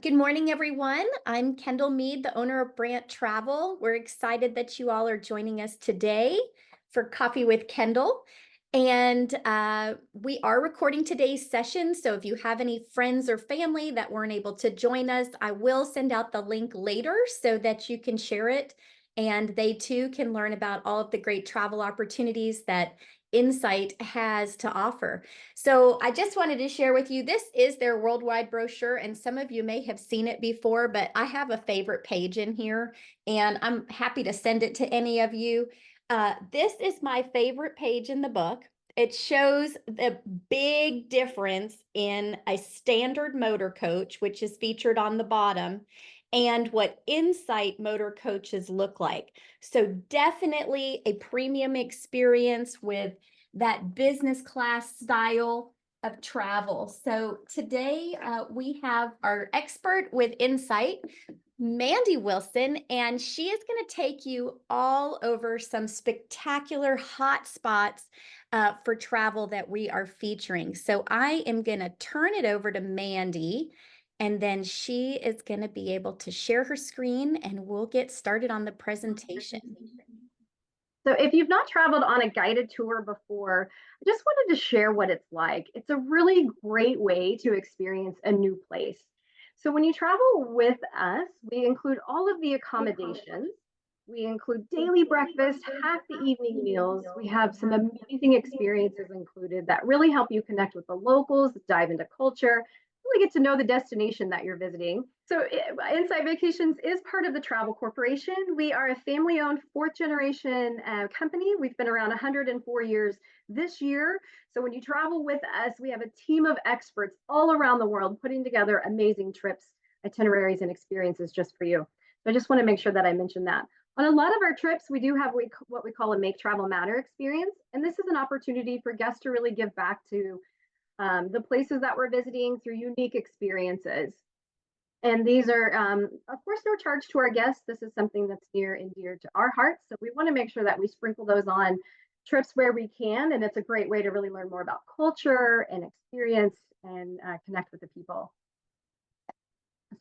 Good morning, everyone. I'm Kendall Mead, the owner of Brandt Travel. We're excited that you all are joining us today for Coffee with Kendall. And we are recording today's session. So if you have any friends or family that weren't able to join us, I will send out the link later so that you can share it. And they too can learn about all of the great travel opportunities that Insight has to offer. So I just wanted to share with you, this is their worldwide brochure, and some of you may have seen it before, but I have a favorite page in here, and I'm happy to send it to any of you. This is my favorite page in the book. It shows the big difference in a standard motor coach, which is featured on the bottom, and what Insight motor coaches look like. So definitely a premium experience with that business class style of travel. So today we have our expert with Insight, Mandy Wilson, and she is going to take you all over some spectacular hot spots for travel that we are featuring. So I am going to turn it over to Mandy, and then she is going to be able to share her screen and we'll get started on the presentation. So if you've not traveled on a guided tour before, I just wanted to share what it's like. It's a really great way to experience a new place. So when you travel with us, we include all of the accommodations. We include daily breakfast, half the evening meals. We have some amazing experiences included that really help you connect with the locals, dive into culture, really get to know the destination that you're visiting. So Insight Vacations is part of the Travel Corporation. We are a family-owned fourth generation company. We've been around 104 years this year. So when you travel with us, we have a team of experts all around the world putting together amazing trips, itineraries, and experiences just for you. So I just want to make sure that I mention that. On a lot of our trips, we do have what we call a Make Travel Matter experience. And this is an opportunity for guests to really give back to the places that we're visiting through unique experiences. And these are, of course, no charge to our guests. This is something that's near and dear to our hearts. So we want to make sure that we sprinkle those on trips where we can. And it's a great way to really learn more about culture and experience and connect with the people.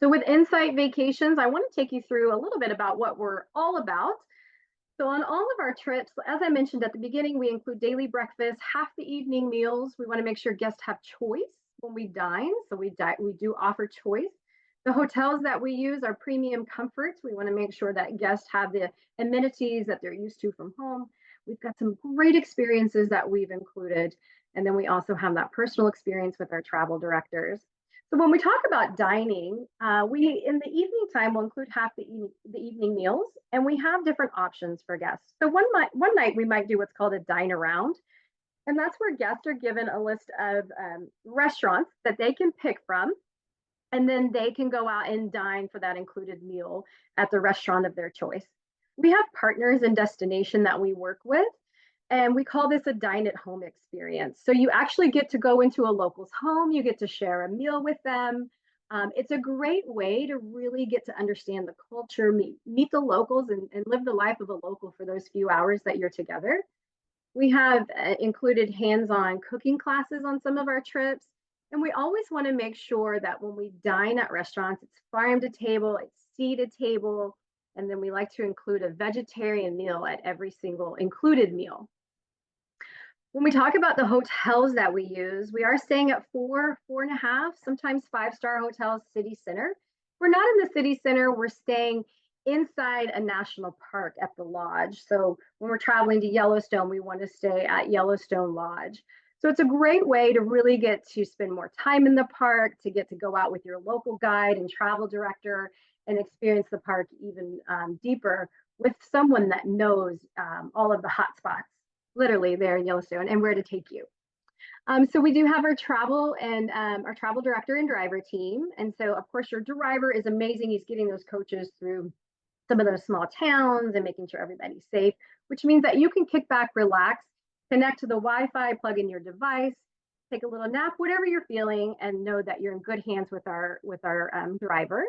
So with Insight Vacations, I want to take you through a little bit about what we're all about. So on all of our trips, as I mentioned at the beginning, we include daily breakfast, half the evening meals. We want to make sure guests have choice when we dine. So we do offer choice. The hotels that we use are premium comforts. We want to make sure that guests have the amenities that they're used to from home. We've got some great experiences that we've included. And then we also have that personal experience with our travel directors. So when we talk about dining, we in the evening time will include half the evening meals, and we have different options for guests. So one night we might do what's called a dine around, and that's where guests are given a list of restaurants that they can pick from, and then they can go out and dine for that included meal at the restaurant of their choice. We have partners in destination that we work with, and we call this a dine at home experience. So you actually get to go into a local's home, you get to share a meal with them. It's a great way to really get to understand the culture, meet the locals, and live the life of a local for those few hours that you're together. We have included hands-on cooking classes on some of our trips. And we always want to make sure that when we dine at restaurants, it's farm to table, it's seated table, and then we like to include a vegetarian meal at every single included meal. When we talk about the hotels that we use, we are staying at 4.5, sometimes 5-star hotels, city center. We're not in the city center, we're staying inside a national park at the lodge. So when we're traveling to Yellowstone, we want to stay at Yellowstone Lodge. So it's a great way to really get to spend more time in the park, to get to go out with your local guide and travel director and experience the park even deeper with someone that knows all of the hot spots, literally there in Yellowstone, and where to take you. So we do have our travel and our travel director and driver team. And so, of course, your driver is amazing. He's getting those coaches through some of those small towns and making sure everybody's safe, which means that you can kick back, relax, connect to the Wi-Fi, plug in your device, take a little nap, whatever you're feeling, and know that you're in good hands with our driver.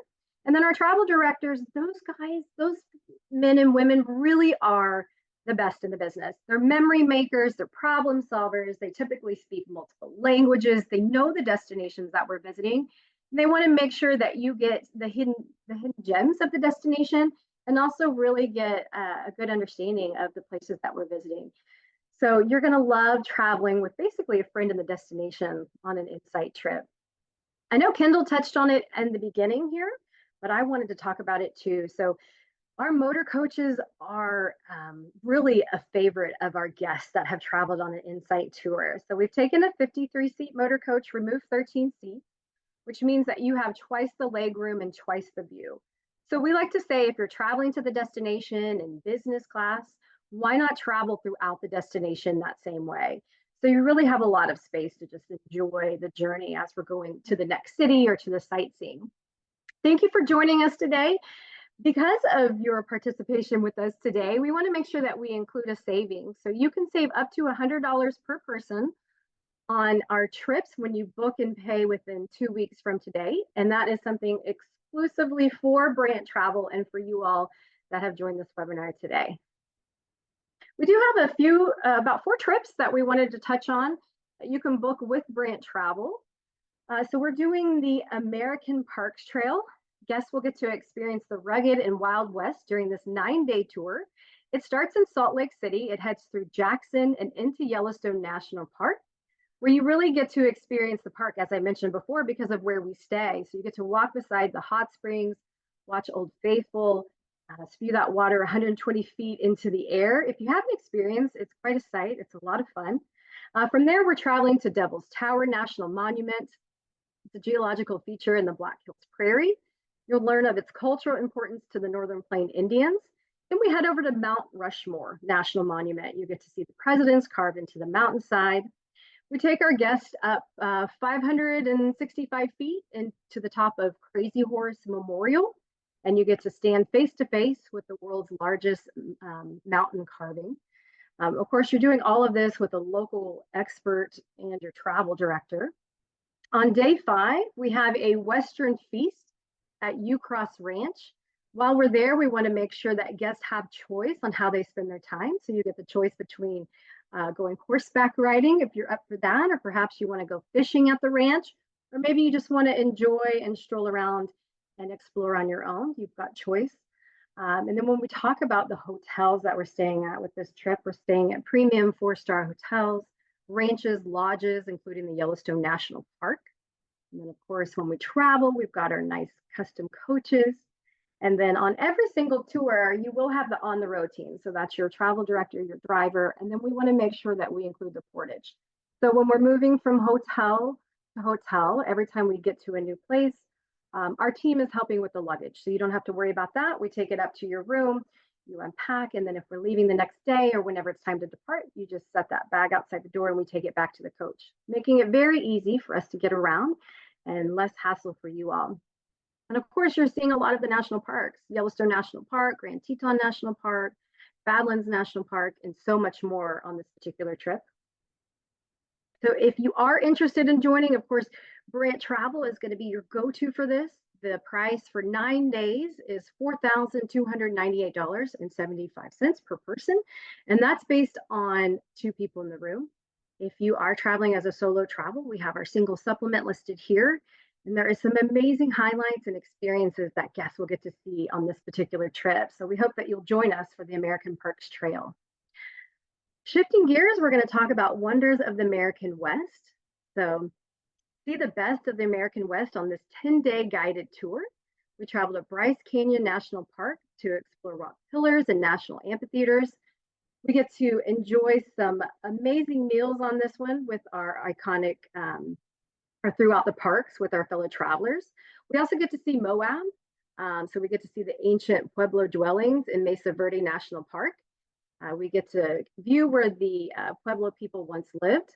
And then our travel directors, those guys, those men and women really are the best in the business. They're memory makers, they're problem solvers. They typically speak multiple languages. They know the destinations that we're visiting. They want to make sure that you get the hidden gems of the destination and also really get a good understanding of the places that we're visiting. So you're going to love traveling with basically a friend in the destination on an insight trip. I know Kendall touched on it in the beginning here, but I wanted to talk about it too. So our motor coaches are really a favorite of our guests that have traveled on an insight tour. So we've taken a 53-seat motor coach, removed 13 seats, which means that you have twice the leg room and twice the view. So we like to say if you're traveling to the destination in business class, why not travel throughout the destination that same way? So you really have a lot of space to just enjoy the journey as we're going to the next city or to the sightseeing. Thank you for joining us today. Because of your participation with us today, we want to make sure that we include a savings. So you can save up to $100 per person on our trips when you book and pay within 2 weeks from today. And that is something exclusively for Brandt Travel and for you all that have joined this webinar today. We do have a few, about 4 trips that we wanted to touch on that you can book with Brandt Travel. So we're doing the American Parks Trail. Guests will get to experience the rugged and Wild West during this 9-day tour. It starts in Salt Lake City. It heads through Jackson and into Yellowstone National Park, where you really get to experience the park, as I mentioned before, because of where we stay. So you get to walk beside the hot springs, watch Old Faithful, spew that water 120 feet into the air. If you haven't experienced, it's quite a sight. It's a lot of fun. From there, we're traveling to Devil's Tower National Monument. It's a geological feature in the Black Hills Prairie. You'll learn of its cultural importance to the Northern Plain Indians. Then we head over to Mount Rushmore National Monument. You get to see the presidents carved into the mountainside. We take our guests up 565 feet into the top of Crazy Horse Memorial, and you get to stand face to face with the world's largest mountain carving. Of course, you're doing all of this with a local expert and your travel director. On day 5, we have a Western feast at Ucross Ranch. While we're there, we want to make sure that guests have choice on how they spend their time. So you get the choice between going horseback riding if you're up for that, or perhaps you want to go fishing at the ranch, or maybe you just want to enjoy and stroll around and explore on your own. You've got choice. And then when we talk about the hotels that we're staying at with this trip, we're staying at premium 4-star hotels, ranches, lodges, including the Yellowstone National Park. And then, of course, when we travel, we've got our nice custom coaches. And then on every single tour, you will have the on-the-road team. So that's your travel director, your driver, and then we want to make sure that we include the portage. So when we're moving from hotel to hotel, every time we get to a new place, our team is helping with the luggage. So you don't have to worry about that. We take it up to your room, you unpack, and then if we're leaving the next day or whenever it's time to depart, you just set that bag outside the door and we take it back to the coach, making it very easy for us to get around and less hassle for you all. And of course, you're seeing a lot of the national parks, Yellowstone National Park, Grand Teton National Park, Badlands National Park, and so much more on this particular trip. So if you are interested in joining, of course, Brandt Travel is going to be your go-to for this. The price for 9 days is $4,298.75 per person. And that's based on 2 people in the room. If you are traveling as a solo travel, we have our single supplement listed here. And there is some amazing highlights and experiences that guests will get to see on this particular trip. So we hope that you'll join us for the American Parks Trail. Shifting gears, we're going to talk about wonders of the American West. So see the best of the American West on this 10-day guided tour. We travel to Bryce Canyon National Park to explore rock pillars and national amphitheaters. We get to enjoy some amazing meals on this one with our iconic or throughout the parks with our fellow travelers. We also get to see Moab. So we get to see the ancient Pueblo dwellings in Mesa Verde National Park. We get to view where the Pueblo people once lived.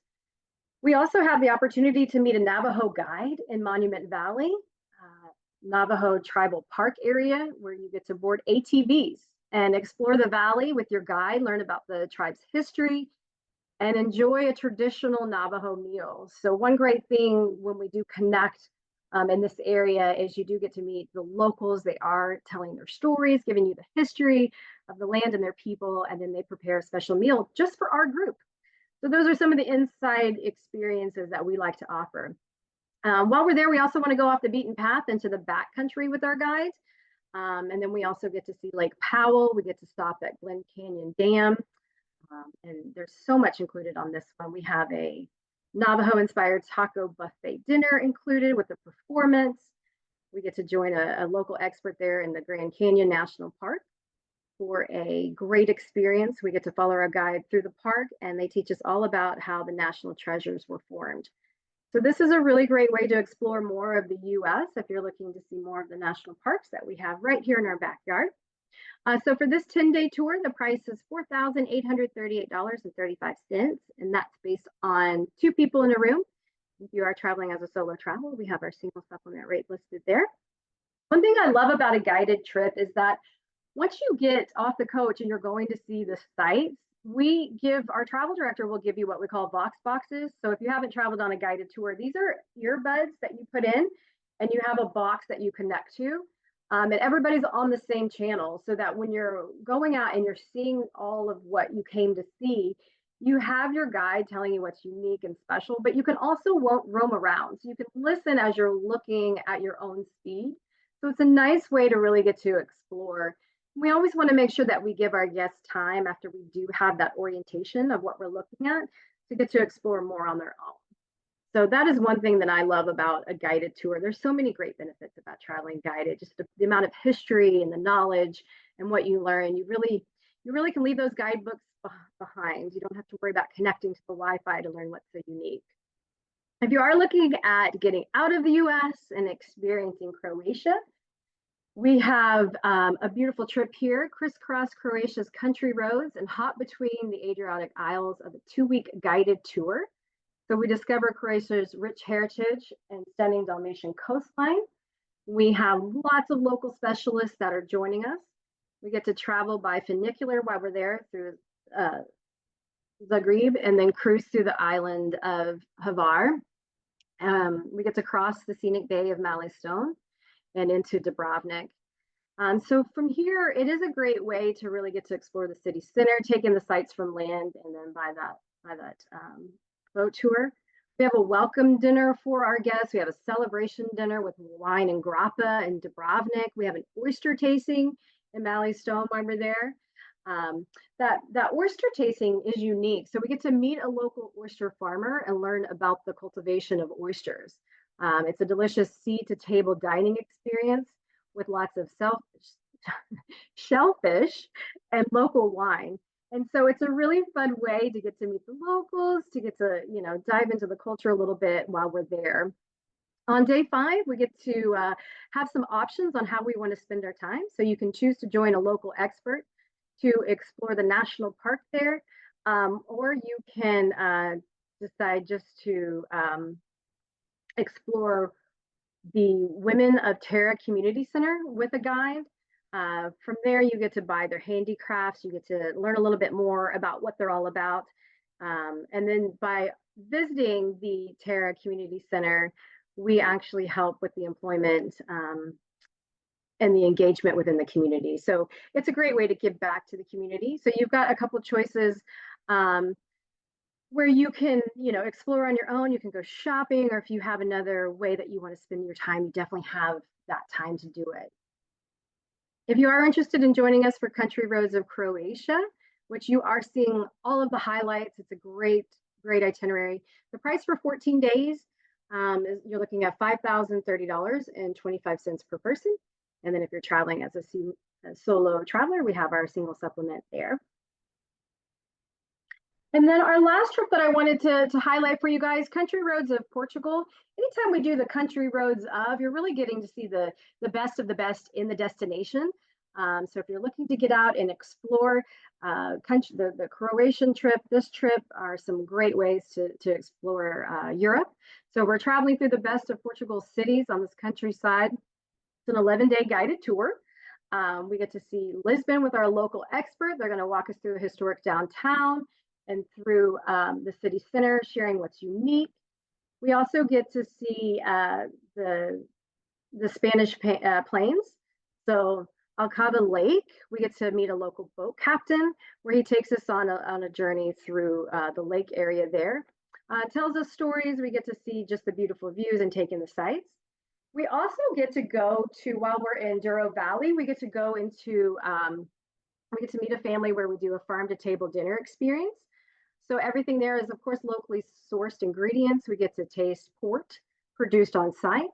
We also have the opportunity to meet a Navajo guide in Monument Valley, Navajo Tribal Park area, where you get to board ATVs and explore the valley with your guide, learn about the tribe's history, and enjoy a traditional Navajo meal. So one great thing when we do connect in this area is you do get to meet the locals. They are telling their stories, giving you the history of the land and their people, and then they prepare a special meal just for our group. So those are some of the inside experiences that we like to offer. While we're there, we also want to go off the beaten path into the backcountry with our guides. And then we also get to see Lake Powell. We get to stop at Glen Canyon Dam. And there's so much included on this one. We have a Navajo-inspired taco buffet dinner included with a performance. We get to join a local expert there in the Grand Canyon National Park for a great experience. We get to follow our guide through the park, and they teach us all about how the national treasures were formed. So this is a really great way to explore more of the US if you're looking to see more of the national parks that we have right here in our backyard. So for this 10-day tour, the price is $4,838.35, and that's based on 2 people in a room. If you are traveling as a solo traveler, we have our single supplement rate listed there. One thing I love about a guided trip is that once you get off the coach and you're going to see the sites, our travel director will give you what we call Vox boxes. So if you haven't traveled on a guided tour, these are earbuds that you put in and you have a box that you connect to. And everybody's on the same channel so that when you're going out and you're seeing all of what you came to see, you have your guide telling you what's unique and special, but you can also roam around. So you can listen as you're looking at your own speed. So it's a nice way to really get to explore. We always want to make sure that we give our guests time after we do have that orientation of what we're looking at to get to explore more on their own. So that is one thing that I love about a guided tour. There's so many great benefits about traveling guided, just the amount of history and the knowledge and what you learn. You really can leave those guidebooks behind. You don't have to worry about connecting to the Wi-Fi to learn what's so unique. If you are looking at getting out of the US and experiencing Croatia, we have a beautiful trip here, crisscross Croatia's country roads and hop between the Adriatic Isles of a 2-week guided tour. So we discover Croatia's rich heritage and stunning Dalmatian coastline. We have lots of local specialists that are joining us. We get to travel by funicular while we're there through Zagreb and then cruise through the island of Hvar. We get to cross the scenic bay of Malistone and into Dubrovnik. So from here, it is a great way to really get to explore the city center, take in the sights from land, and then by that boat tour. We have a welcome dinner for our guests. We have a celebration dinner with wine and grappa in Dubrovnik. We have an oyster tasting in Malistone while we're there. That oyster tasting is unique. So we get to meet a local oyster farmer and learn about the cultivation of oysters. It's a delicious seat-to-table dining experience with lots of shellfish and local wine. And so it's a really fun way to get to meet the locals, to get to, dive into the culture a little bit while we're there. On day 5, we get to have some options on how we want to spend our time. So you can choose to join a local expert to explore the national park there, or you can decide just to explore the Women of Terra Community Center with a guide. From there, you get to buy their handicrafts. You get to learn a little bit more about what they're all about. And then by visiting the Terra Community Center, we actually help with the employment and the engagement within the community. So it's a great way to give back to the community. So you've got a couple choices where you can, explore on your own. You can go shopping, or if you have another way that you want to spend your time, you definitely have that time to do it. If you are interested in joining us for Country Roads of Croatia, which you are seeing all of the highlights, it's a great itinerary. The price for 14 days you're looking at $5,030.25 per person. And then if you're traveling as a solo traveler, we have our single supplement there. And then our last trip that I wanted to highlight for you guys, Country Roads of Portugal. Anytime we do the Country Roads of, you're really getting to see the best of the best in the destination. So if you're looking to get out and explore the Croatian trip, this trip are some great ways to explore Europe. So we're traveling through the best of Portugal's cities on this countryside. It's an 11-day guided tour. We get to see Lisbon with our local expert. They're going to walk us through the historic downtown and through the city center, sharing what's unique. We also get to see the Spanish plains. So Alcava Lake, we get to meet a local boat captain where he takes us on a journey through the lake area there. Tells us stories. We get to see just the beautiful views and take in the sights. We also get to go to, while we're in Duro Valley, we get to go into, we get to meet a family where we do a farm to table dinner experience. So everything there is, of course, locally sourced ingredients. We get to taste port produced on site.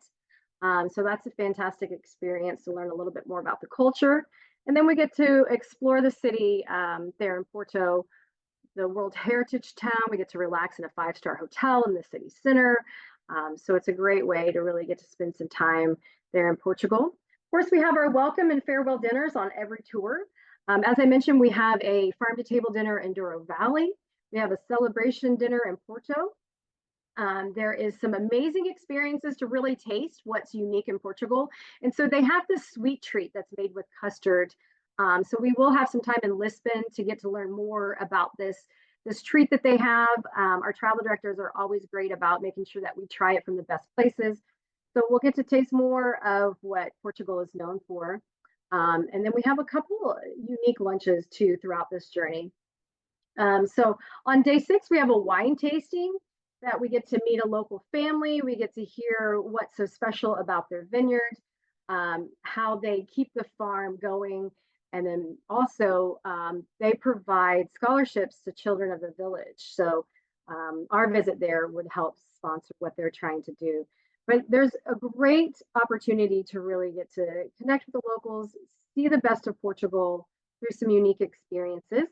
So that's a fantastic experience to learn a little bit more about the culture. And then we get to explore the city there in Porto, the World Heritage Town. We get to relax in a five-star hotel in the city center. So it's a great way to really get to spend some time there in Portugal. Of course, we have our welcome and farewell dinners on every tour. As I mentioned, we have a farm to table dinner in Douro Valley. We have a celebration dinner in Porto. There is some amazing experiences to really taste what's unique in Portugal. And so they have this sweet treat that's made with custard. So we will have some time in Lisbon to get to learn more about this treat that they have. Our travel directors are always great about making sure that we try it from the best places. So we'll get to taste more of what Portugal is known for. And then we have a couple unique lunches too throughout this journey. So on day 6, we have a wine tasting that we get to meet a local family. We get to hear what's so special about their vineyard, how they keep the farm going. And then also they provide scholarships to children of the village. So our visit there would help sponsor what they're trying to do. But there's a great opportunity to really get to connect with the locals, see the best of Portugal through some unique experiences.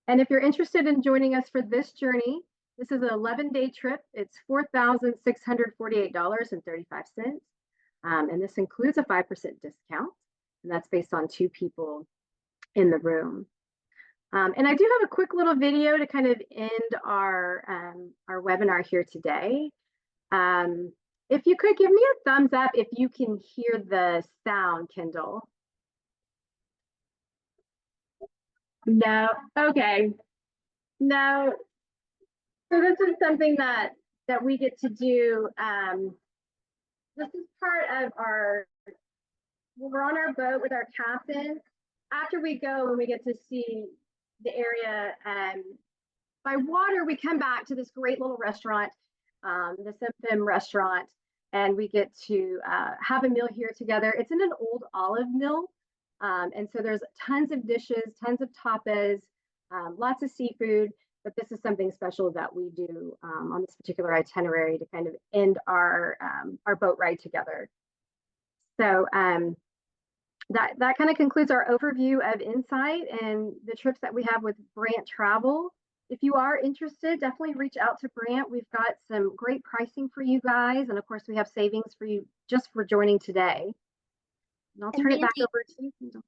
And if you're interested in joining us for this journey, this is an 11-day trip. It's $4,648.35. And this includes a 5% discount. And that's based on 2 people in the room. And I do have a quick little video to kind of end our webinar here today. If you could give me a thumbs up if you can hear the sound, Kendall. No, okay. No. So this is something that we get to do. This is part of our, when we're on our boat with our captain, after we go and we get to see the area by water, we come back to this great little restaurant, the Simpim restaurant, and we get to have a meal here together. It's in an old olive mill. And so there's tons of dishes, tons of tapas, lots of seafood, but this is something special that we do on this particular itinerary to kind of end our boat ride together. So that kind of concludes our overview of Insight and the trips that we have with Brandt Travel. If you are interested, definitely reach out to Brandt. We've got some great pricing for you guys. And of course, we have savings for you just for joining today. And I'll turn it back over to you.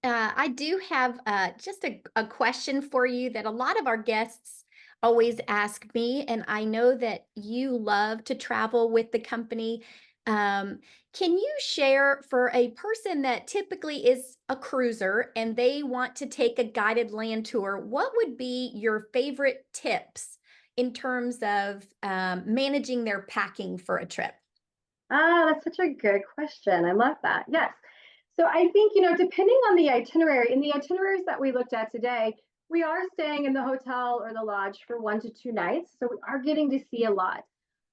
I do have just a question for you that a lot of our guests always ask me, and I know that you love to travel with the company. Can you share for a person that typically is a cruiser and they want to take a guided land tour, what would be your favorite tips in terms of managing their packing for a trip? Ah, that's such a good question. I love that. Yes. So I think, depending on the itinerary, in the itineraries that we looked at today, we are staying in the hotel or the lodge for 1 to 2 nights. So we are getting to see a lot.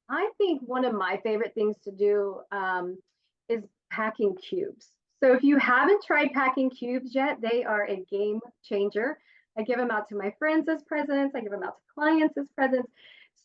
I think one of my favorite things to do is packing cubes. So if you haven't tried packing cubes yet, they are a game changer. I give them out to my friends as presents. I give them out to clients as presents.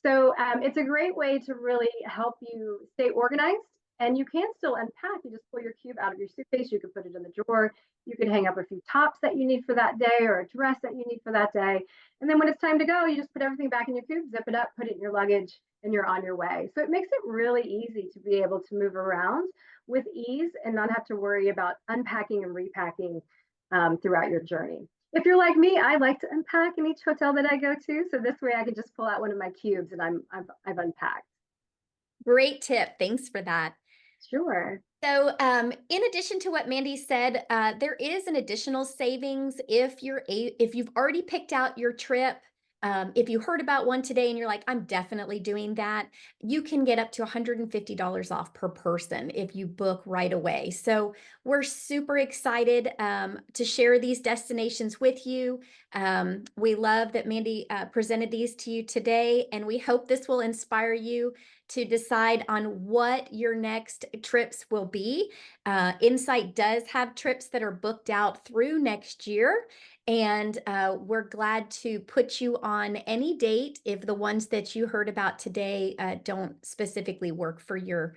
So it's a great way to really help you stay organized. And you can still unpack. You just pull your cube out of your suitcase. You can put it in the drawer. You can hang up a few tops that you need for that day or a dress that you need for that day. And then when it's time to go, you just put everything back in your cube, zip it up, put it in your luggage, and you're on your way. So it makes it really easy to be able to move around with ease and not have to worry about unpacking and repacking throughout your journey. If you're like me, I like to unpack in each hotel that I go to. So this way I can just pull out one of my cubes and I've unpacked. Great tip. Thanks for that. Sure. So, in addition to what Mandy said, there is an additional savings if you've already picked out your trip If you heard about one today and you're like, I'm definitely doing that, you can get up to $150 off per person if you book right away. So we're super excited to share these destinations with you. We love that Mandy presented these to you today, and we hope this will inspire you to decide on what your next trips will be. Insight does have trips that are booked out through next year. And we're glad to put you on any date if the ones that you heard about today don't specifically work for your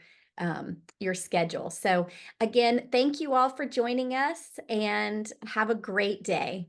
schedule. So again, thank you all for joining us and have a great day.